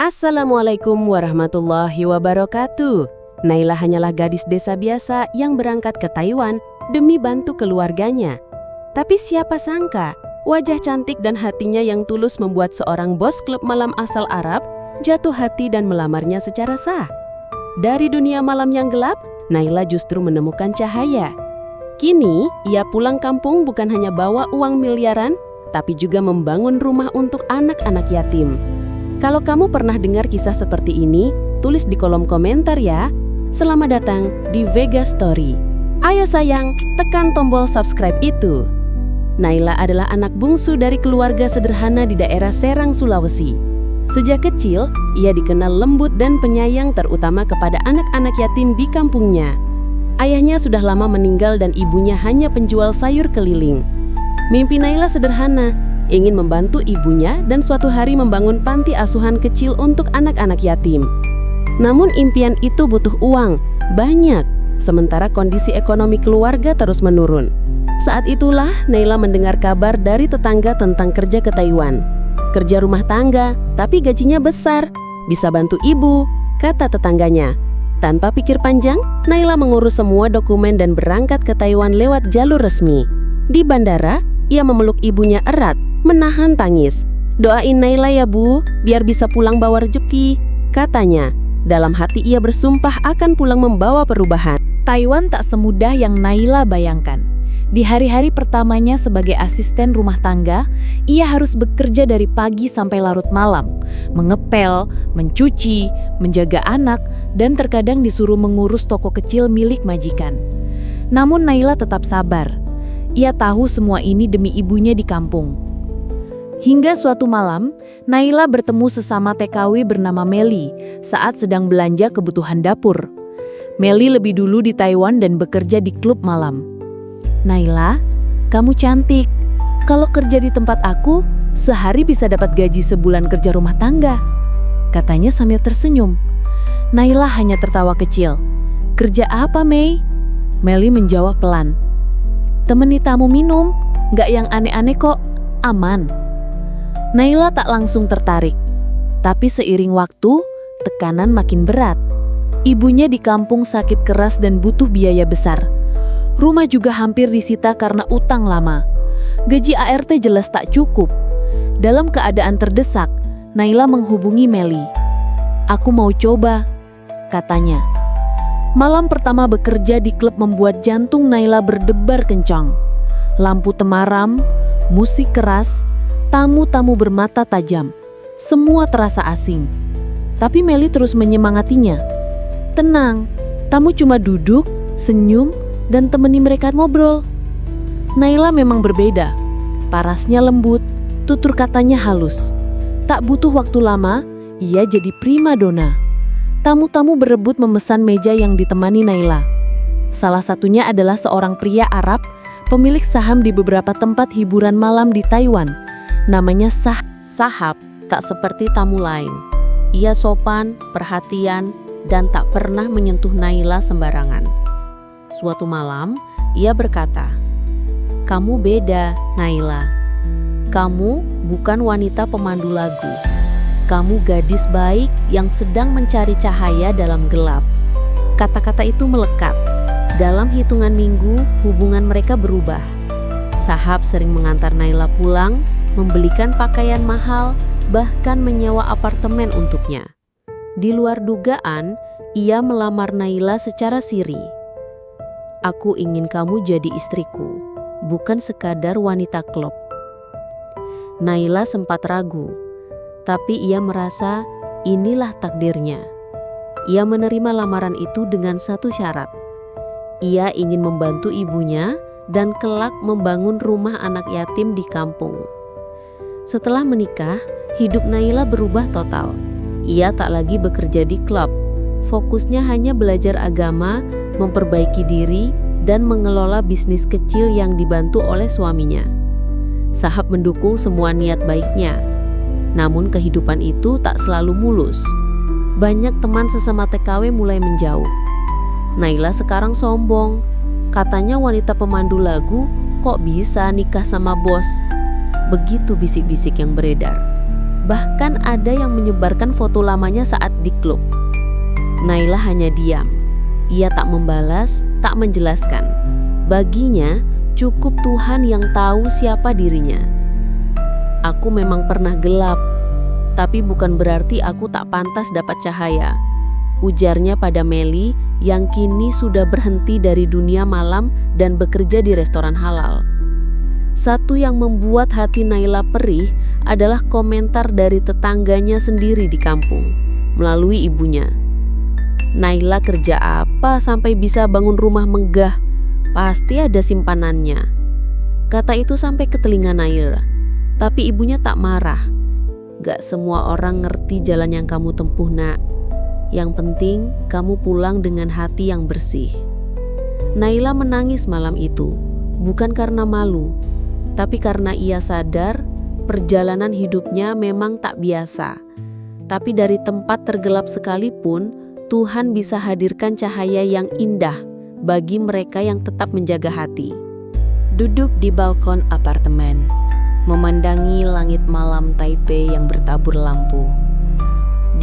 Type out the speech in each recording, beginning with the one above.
Assalamualaikum warahmatullahi wabarakatuh. Naila hanyalah gadis desa biasa yang berangkat ke Taiwan demi bantu keluarganya. Tapi siapa sangka, wajah cantik dan hatinya yang tulus membuat seorang bos klub malam asal Arab jatuh hati dan melamarnya secara sah. Dari dunia malam yang gelap, Naila justru menemukan cahaya. Kini, ia pulang kampung bukan hanya bawa uang miliaran, tapi juga membangun rumah untuk anak-anak yatim. Kalau kamu pernah dengar kisah seperti ini, tulis di kolom komentar ya. Selamat datang di Vega Story. Ayo sayang, tekan tombol subscribe itu. Naila adalah anak bungsu dari keluarga sederhana di daerah Serang, Sulawesi. Sejak kecil, ia dikenal lembut dan penyayang terutama kepada anak-anak yatim di kampungnya. Ayahnya sudah lama meninggal dan ibunya hanya penjual sayur keliling. Mimpi Naila sederhana, ingin membantu ibunya dan suatu hari membangun panti asuhan kecil untuk anak-anak yatim. Namun impian itu butuh uang, banyak, sementara kondisi ekonomi keluarga terus menurun. Saat itulah Naila mendengar kabar dari tetangga tentang kerja ke Taiwan. Kerja rumah tangga, tapi gajinya besar, bisa bantu ibu, kata tetangganya. Tanpa pikir panjang, Naila mengurus semua dokumen dan berangkat ke Taiwan lewat jalur resmi. Di bandara, ia memeluk ibunya erat, menahan tangis. Doain Naila ya bu, biar bisa pulang bawa rezeki, katanya. Dalam hati ia bersumpah akan pulang membawa perubahan. Taiwan tak semudah yang Naila bayangkan. Di hari-hari pertamanya sebagai asisten rumah tangga, ia harus bekerja dari pagi sampai larut malam, mengepel, mencuci, menjaga anak, dan terkadang disuruh mengurus toko kecil milik majikan. Namun Naila tetap sabar. Ia tahu semua ini demi ibunya di kampung. Hingga suatu malam, Naila bertemu sesama TKW bernama Meli saat sedang belanja kebutuhan dapur. Meli lebih dulu di Taiwan dan bekerja di klub malam. Naila, kamu cantik. Kalau kerja di tempat aku, sehari bisa dapat gaji sebulan kerja rumah tangga, katanya sambil tersenyum. Naila hanya tertawa kecil. Kerja apa, Mei? Meli menjawab pelan. Temeni tamu minum, nggak yang aneh-aneh kok, aman. Naila tak langsung tertarik. Tapi seiring waktu, tekanan makin berat. Ibunya di kampung sakit keras dan butuh biaya besar. Rumah juga hampir disita karena utang lama. Gaji ART jelas tak cukup. Dalam keadaan terdesak, Naila menghubungi Meli. Aku mau coba, katanya. Malam pertama bekerja di klub membuat jantung Naila berdebar kencang. Lampu temaram, musik keras, tamu-tamu bermata tajam. Semua terasa asing. Tapi Meli terus menyemangatinya. Tenang, tamu cuma duduk, senyum, dan temani mereka ngobrol. Naila memang berbeda. Parasnya lembut, tutur katanya halus. Tak butuh waktu lama, ia jadi primadona. Tamu-tamu berebut memesan meja yang ditemani Naila. Salah satunya adalah seorang pria Arab, pemilik saham di beberapa tempat hiburan malam di Taiwan. Namanya Sahab, tak seperti tamu lain. Ia sopan, perhatian, dan tak pernah menyentuh Naila sembarangan. Suatu malam, ia berkata, "Kamu beda, Naila. Kamu bukan wanita pemandu lagu. Kamu gadis baik yang sedang mencari cahaya dalam gelap." Kata-kata itu melekat. Dalam hitungan minggu, hubungan mereka berubah. Sahab sering mengantar Naila pulang, membelikan pakaian mahal, bahkan menyewa apartemen untuknya. Di luar dugaan, ia melamar Naila secara siri. "Aku ingin kamu jadi istriku, bukan sekadar wanita klub." Naila sempat ragu. Tapi ia merasa inilah takdirnya. Ia menerima lamaran itu dengan satu syarat. Ia ingin membantu ibunya dan kelak membangun rumah anak yatim di kampung. Setelah menikah, hidup Naila berubah total. Ia tak lagi bekerja di klub. Fokusnya hanya belajar agama, memperbaiki diri, dan mengelola bisnis kecil yang dibantu oleh suaminya. Sahab mendukung semua niat baiknya. Namun kehidupan itu tak selalu mulus. Banyak teman sesama TKW mulai menjauh. Naila sekarang sombong. Katanya wanita pemandu lagu kok bisa nikah sama bos. Begitu bisik-bisik yang beredar. Bahkan ada yang menyebarkan foto lamanya saat di klub. Naila hanya diam. Ia tak membalas, tak menjelaskan. Baginya, cukup Tuhan yang tahu siapa dirinya. Aku memang pernah gelap, tapi bukan berarti aku tak pantas dapat cahaya. Ujarnya pada Meli yang kini sudah berhenti dari dunia malam dan bekerja di restoran halal. Satu yang membuat hati Naila perih adalah komentar dari tetangganya sendiri di kampung, melalui ibunya. Naila kerja apa sampai bisa bangun rumah megah? Pasti ada simpanannya. Kata itu sampai ke telinga Naila, tapi ibunya tak marah. Gak semua orang ngerti jalan yang kamu tempuh, nak. Yang penting kamu pulang dengan hati yang bersih. Naila menangis malam itu, bukan karena malu, tapi karena ia sadar perjalanan hidupnya memang tak biasa. Tapi dari tempat tergelap sekalipun, Tuhan bisa hadirkan cahaya yang indah bagi mereka yang tetap menjaga hati. Duduk di balkon apartemen, memandangi langit malam Taipei yang bertabur lampu.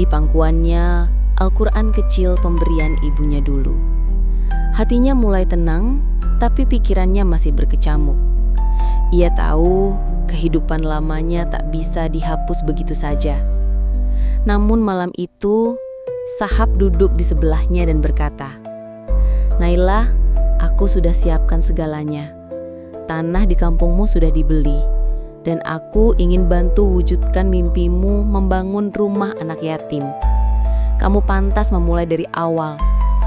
Di pangkuannya, Al-Quran kecil pemberian ibunya dulu. Hatinya mulai tenang, tapi pikirannya masih berkecamuk. Ia tahu kehidupan lamanya tak bisa dihapus begitu saja. Namun malam itu, Sahab duduk di sebelahnya dan berkata, "Naila, aku sudah siapkan segalanya. Tanah di kampungmu sudah dibeli, dan aku ingin bantu wujudkan mimpimu membangun rumah anak yatim. Kamu pantas memulai dari awal,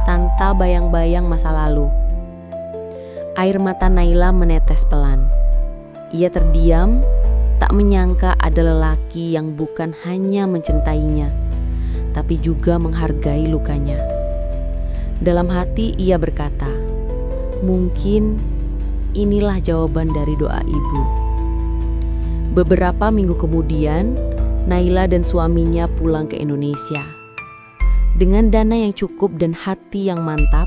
tanpa bayang-bayang masa lalu." Air mata Naila menetes pelan. Ia terdiam, tak menyangka ada lelaki yang bukan hanya mencintainya, tapi juga menghargai lukanya. Dalam hati ia berkata, mungkin inilah jawaban dari doa ibu. Beberapa minggu kemudian, Naila dan suaminya pulang ke Indonesia. Dengan dana yang cukup dan hati yang mantap,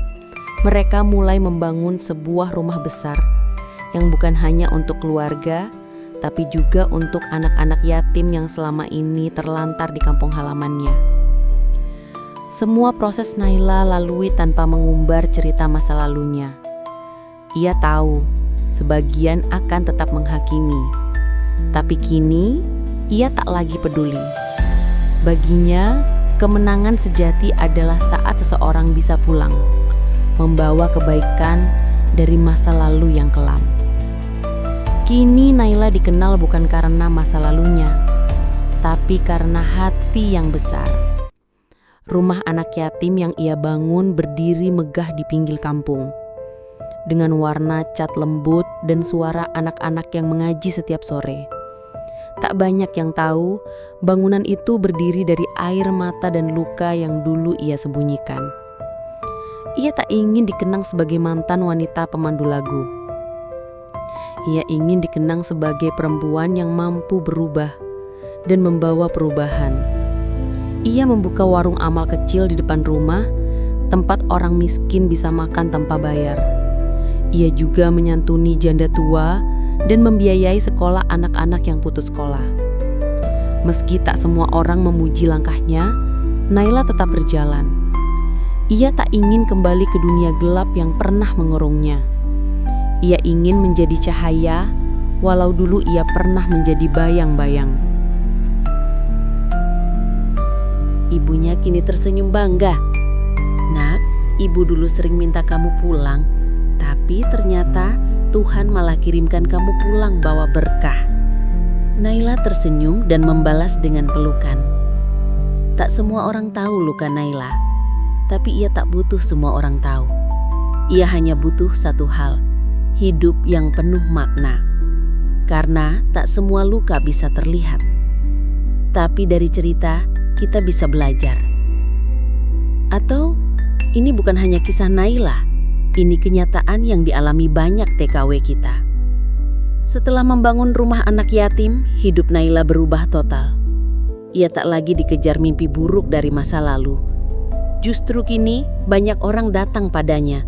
mereka mulai membangun sebuah rumah besar yang bukan hanya untuk keluarga, tapi juga untuk anak-anak yatim yang selama ini terlantar di kampung halamannya. Semua proses Naila lalui tanpa mengumbar cerita masa lalunya. Ia tahu sebagian akan tetap menghakimi, tapi kini ia tak lagi peduli. Baginya, kemenangan sejati adalah saat seseorang bisa pulang, membawa kebaikan dari masa lalu yang kelam. Kini Naila dikenal bukan karena masa lalunya, tapi karena hati yang besar. Rumah anak yatim yang ia bangun berdiri megah di pinggir kampung, dengan warna cat lembut dan suara anak-anak yang mengaji setiap sore. Tak banyak yang tahu, bangunan itu berdiri dari air mata dan luka yang dulu ia sembunyikan. Ia tak ingin dikenang sebagai mantan wanita pemandu lagu. Ia ingin dikenang sebagai perempuan yang mampu berubah dan membawa perubahan. Ia membuka warung amal kecil di depan rumah, tempat orang miskin bisa makan tanpa bayar. Ia juga menyantuni janda tua dan membiayai sekolah anak-anak yang putus sekolah. Meski tak semua orang memuji langkahnya, Naila tetap berjalan. Ia tak ingin kembali ke dunia gelap yang pernah mengurungnya. Ia ingin menjadi cahaya, walau dulu ia pernah menjadi bayang-bayang. Ibunya kini tersenyum bangga. Nak, ibu dulu sering minta kamu pulang, tapi ternyata Tuhan malah kirimkan kamu pulang bawa berkah. Naila tersenyum dan membalas dengan pelukan. Tak semua orang tahu luka Naila, tapi ia tak butuh semua orang tahu. Ia hanya butuh satu hal, hidup yang penuh makna. Karena tak semua luka bisa terlihat, tapi dari cerita kita bisa belajar. Atau ini bukan hanya kisah Naila, ini kenyataan yang dialami banyak TKW kita. Setelah membangun rumah anak yatim, hidup Naila berubah total. Ia tak lagi dikejar mimpi buruk dari masa lalu. Justru kini banyak orang datang padanya,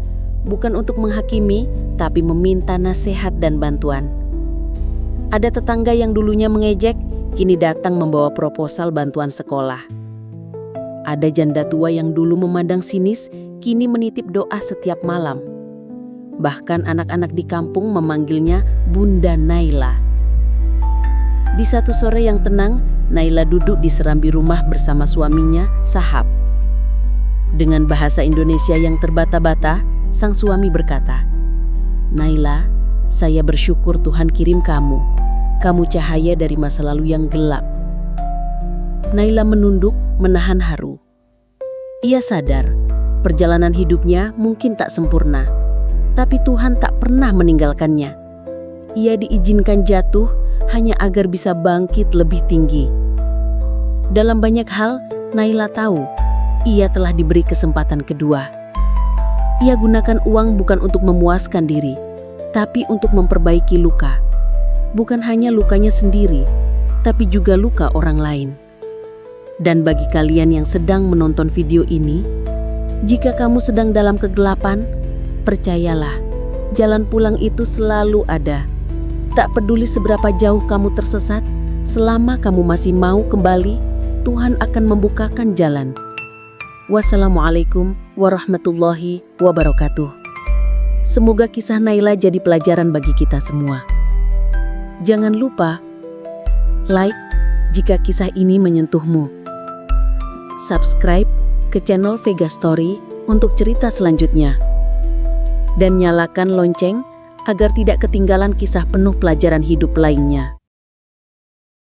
bukan untuk menghakimi, tapi meminta nasihat dan bantuan. Ada tetangga yang dulunya mengejek, kini datang membawa proposal bantuan sekolah. Ada janda tua yang dulu memandang sinis, kini menitip doa setiap malam. Bahkan anak-anak di kampung memanggilnya Bunda Naila. Di satu sore yang tenang, Naila duduk di serambi rumah bersama suaminya, Sahab. Dengan bahasa Indonesia yang terbata-bata, sang suami berkata, "Naila, saya bersyukur Tuhan kirim kamu. Kamu cahaya dari masa lalu yang gelap." Naila menunduk, menahan haru. Ia sadar, perjalanan hidupnya mungkin tak sempurna, tapi Tuhan tak pernah meninggalkannya. Ia diizinkan jatuh hanya agar bisa bangkit lebih tinggi. Dalam banyak hal, Naila tahu, ia telah diberi kesempatan kedua. Ia gunakan uang bukan untuk memuaskan diri, tapi untuk memperbaiki luka. Bukan hanya lukanya sendiri, tapi juga luka orang lain. Dan bagi kalian yang sedang menonton video ini, jika kamu sedang dalam kegelapan, percayalah, jalan pulang itu selalu ada. Tak peduli seberapa jauh kamu tersesat, selama kamu masih mau kembali, Tuhan akan membukakan jalan. Wassalamualaikum warahmatullahi wabarakatuh. Semoga kisah Naila jadi pelajaran bagi kita semua. Jangan lupa like jika kisah ini menyentuhmu. Subscribe ke channel Vega Story untuk cerita selanjutnya. Dan nyalakan lonceng agar tidak ketinggalan kisah penuh pelajaran hidup lainnya.